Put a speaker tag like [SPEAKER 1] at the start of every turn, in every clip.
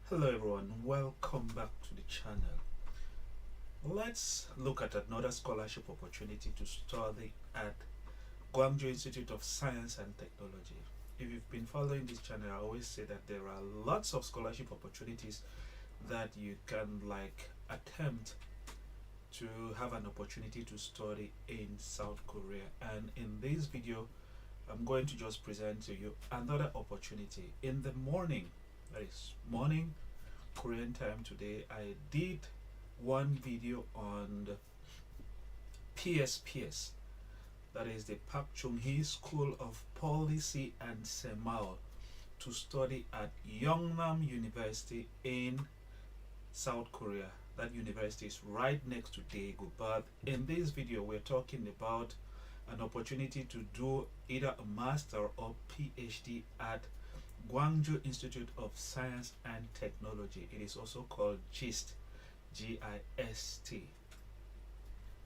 [SPEAKER 1] Hello everyone, welcome back to the channel. Let's look at another scholarship opportunity to study at Gwangju Institute of Science and Technology. If you've been following this channel, I always say that there are lots of scholarship opportunities that you can attempt to have an opportunity to study in South Korea. And in this video, I'm going to just present to you another opportunity. In the morning, that is morning Korean time today, I did one video on the PSPS, that is the Park Chung-hee School of Policy and Semao, to study at Yeongnam University in South Korea. That university is right next to Daegu, but in this video we're talking about an opportunity to do either a master or PhD at Gwangju Institute of Science and Technology. It is also called GIST, G-I-S-T.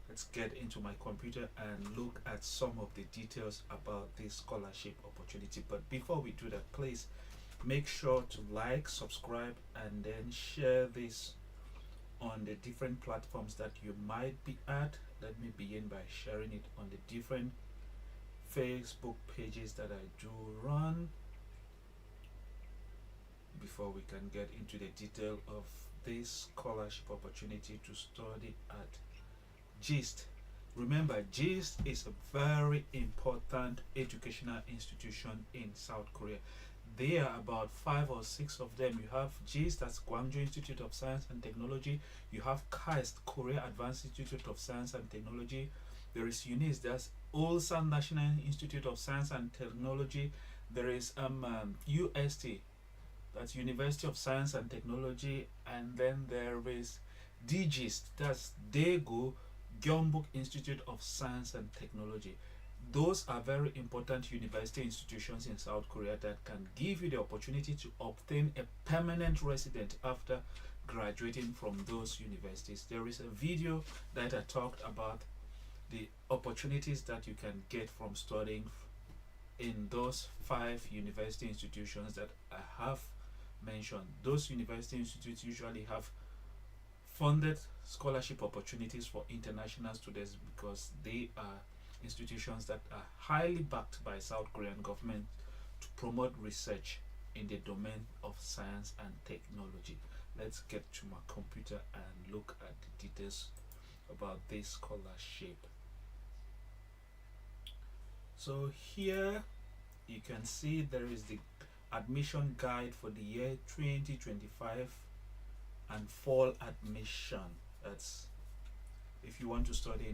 [SPEAKER 1] Let's get into my computer and look at some of the details about this scholarship opportunity. But before we do that, please make sure to like, subscribe, and then share this on the different platforms that you might be at. Let me begin by sharing it on the different Facebook pages that I do run before we can get into the detail of this scholarship opportunity to study at GIST. Remember, GIST is a very important educational institution in South Korea. There are about 5 or 6 of them. You have GIST, that's Gwangju Institute of Science and Technology. You have KAIST, Korea Advanced Institute of Science and Technology. There is UNIS, that's Ulsan National Institute of Science and Technology. There is UST, that's University of Science and Technology. And then there is DGIST, that's Daegu Gyeongbuk Institute of Science and Technology. Those are very important university institutions in South Korea that can give you the opportunity to obtain a permanent resident after graduating from those universities. There is a video that I talked about the opportunities that you can get from studying in those 5 university institutions that I have mentioned. Those university institutes usually have funded scholarship opportunities for international students because they are institutions that are highly backed by South Korean government to promote research in the domain of science and technology. Let's get to my computer and look at the details about this scholarship. So here you can see there is the admission guide for the year 2025 and fall admission. That's if you want to study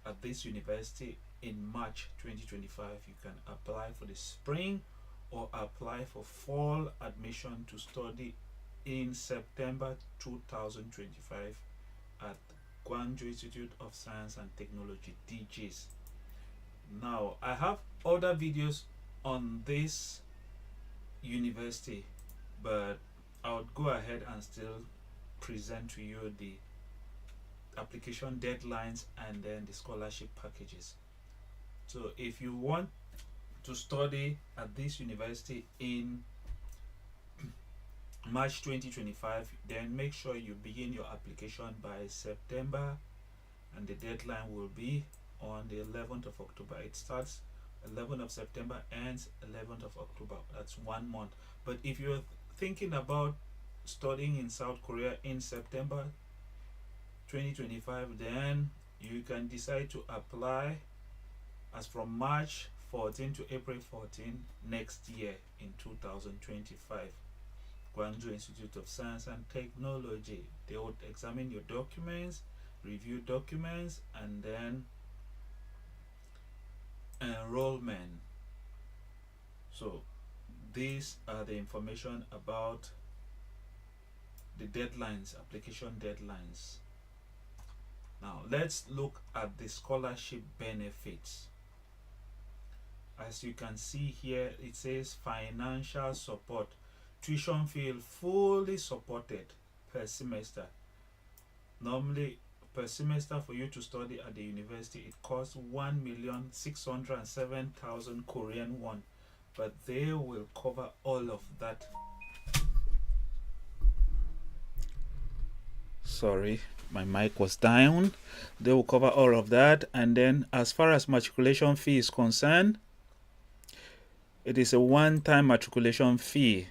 [SPEAKER 1] at this university in March 2025, you can apply for the spring or apply for fall admission to study in September 2025 at Gwangju Institute of Science and Technology, DGIS. Now I have other videos on this university, but I would go ahead and still present to you the application deadlines and then the scholarship packages. So if you want to study at this university in March 2025, then make sure you begin your application by September, and the deadline will be on the 11th of October. It starts 11th of September, ends 11th of October. That's 1 month. But if you're thinking about studying in South Korea in September 2025, then you can decide to apply as from March 14 to April 14 next year in 2025. Gwangju Institute of Science and Technology. They would examine your documents, review documents, and then enrollment. So these are the information about the deadlines, application deadlines. Now let's look at the scholarship benefits. As you can see here, it says financial support. Tuition fee fully supported per semester. Normally per semester for you to study at the university, it costs 1,607,000 Korean won, but they will cover all of that Sorry, my mic was down. They will cover all of that. And then as far as matriculation fee is concerned, it is a one-time matriculation fee.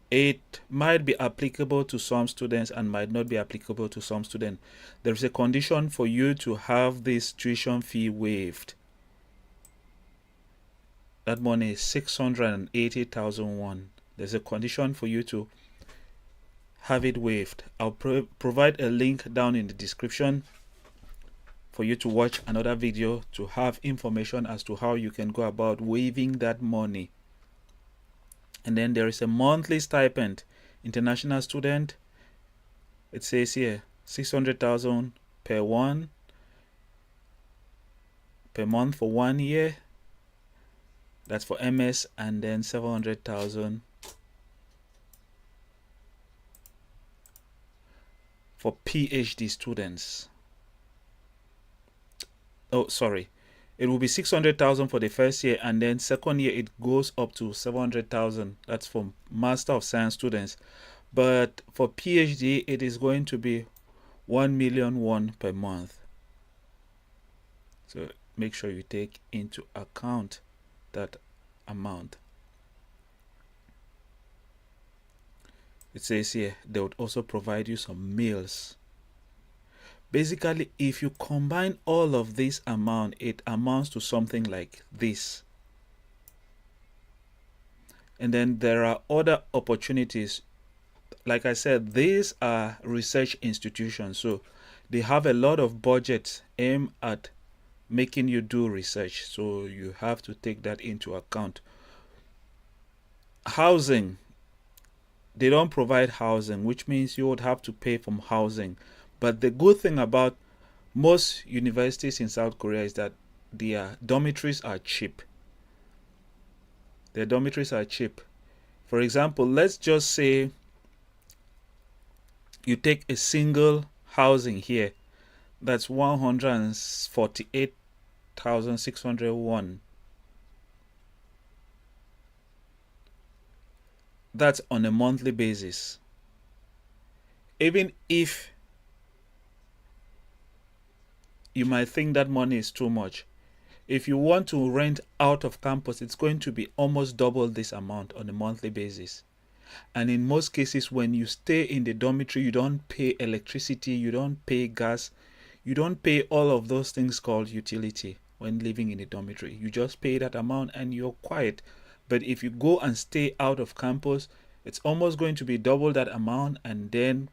[SPEAKER 1] It might be applicable to some students and might not be applicable to some students. There is a condition for you to have this tuition fee waived. That money is 680,000 won. There's a condition for you to have it waived. I'll provide a link down in the description for you to watch another video to have information as to how you can go about waiving that money. And then there is a monthly stipend. International student, it says here 600,000 per month for 1 year. That's for MS, and then 700,000 for PhD students. Oh, sorry. It will be 600,000 for the first year, and then second year it goes up to 700,000. That's for Master of Science students. But for PhD, it is going to be 1 million won per month. So make sure you take into account that amount. It says here they would also provide you some meals. Basically, if you combine all of this amount, it amounts to something like this. And then there are other opportunities. Like I said, these are research institutions, so they have a lot of budgets aimed at making you do research, so you have to take that into account. Housing, they don't provide housing, which means you would have to pay for housing. But the good thing about most universities in South Korea is that their dormitories are cheap. Their dormitories are cheap. For example, let's just say you take a single housing here. That's 148,600 won. That's on a monthly basis. Even if you might think that money is too much, if you want to rent out of campus, it's going to be almost double this amount on a monthly basis. And in most cases, when you stay in the dormitory, you don't pay electricity, you don't pay gas, you don't pay all of those things called utility when living in a dormitory. You just pay that amount and you're quiet. But if you go and stay out of campus, it's almost going to be double that amount. And then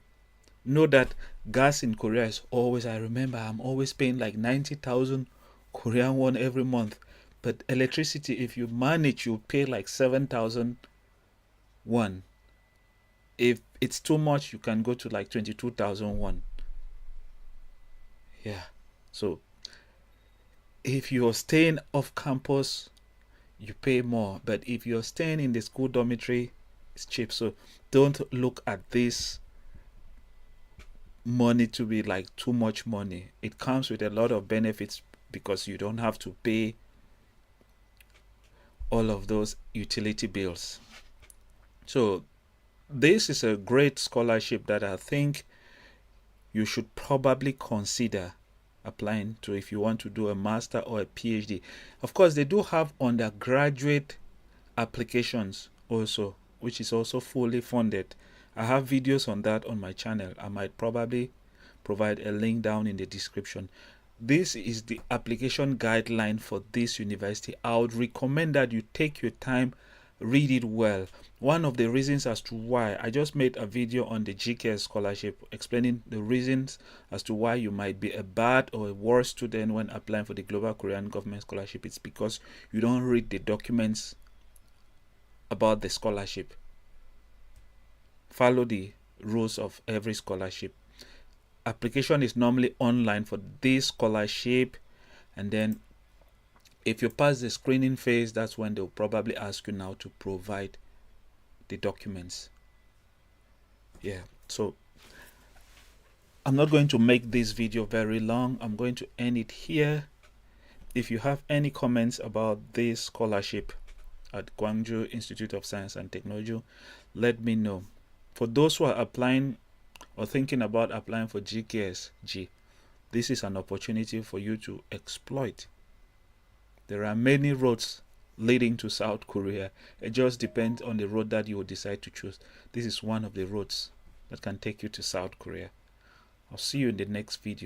[SPEAKER 1] know that gas in Korea is always, I remember I'm always paying like 90,000 Korean won every month. But electricity, if you manage, you pay like 7,000 won. If it's too much, you can go to like 22,000 won. Yeah. So if you're staying off campus, you pay more. But if you're staying in the school dormitory, it's cheap. So don't look at this money to be like too much money. It comes with a lot of benefits because you don't have to pay all of those utility bills. So this is a great scholarship that I think you should probably consider applying to if you want to do a master or a PhD. Of course, they do have undergraduate applications also, which is also fully funded. I have videos on that on my channel. I might probably provide a link down in the description. This is the application guideline for this university. I would recommend that you take your time, read it well. One of the reasons as to why I just made a video on the GK scholarship explaining the reasons as to why you might be a bad or a worse student when applying for the Global Korean Government Scholarship. It's because you don't read the documents about the scholarship. Follow the rules of every scholarship. Application is normally online for this scholarship, and then if you pass the screening phase, that's when they'll probably ask you now to provide the documents. Yeah, so I'm not going to make this video very long. I'm going to end it here. If you have any comments about this scholarship at Gwangju Institute of Science and Technology, let me know. For those who are applying or thinking about applying for GKSG, this is an opportunity for you to exploit. There are many roads leading to South Korea. It just depends on the road that you will decide to choose. This is one of the roads that can take you to South Korea. I'll see you in the next video.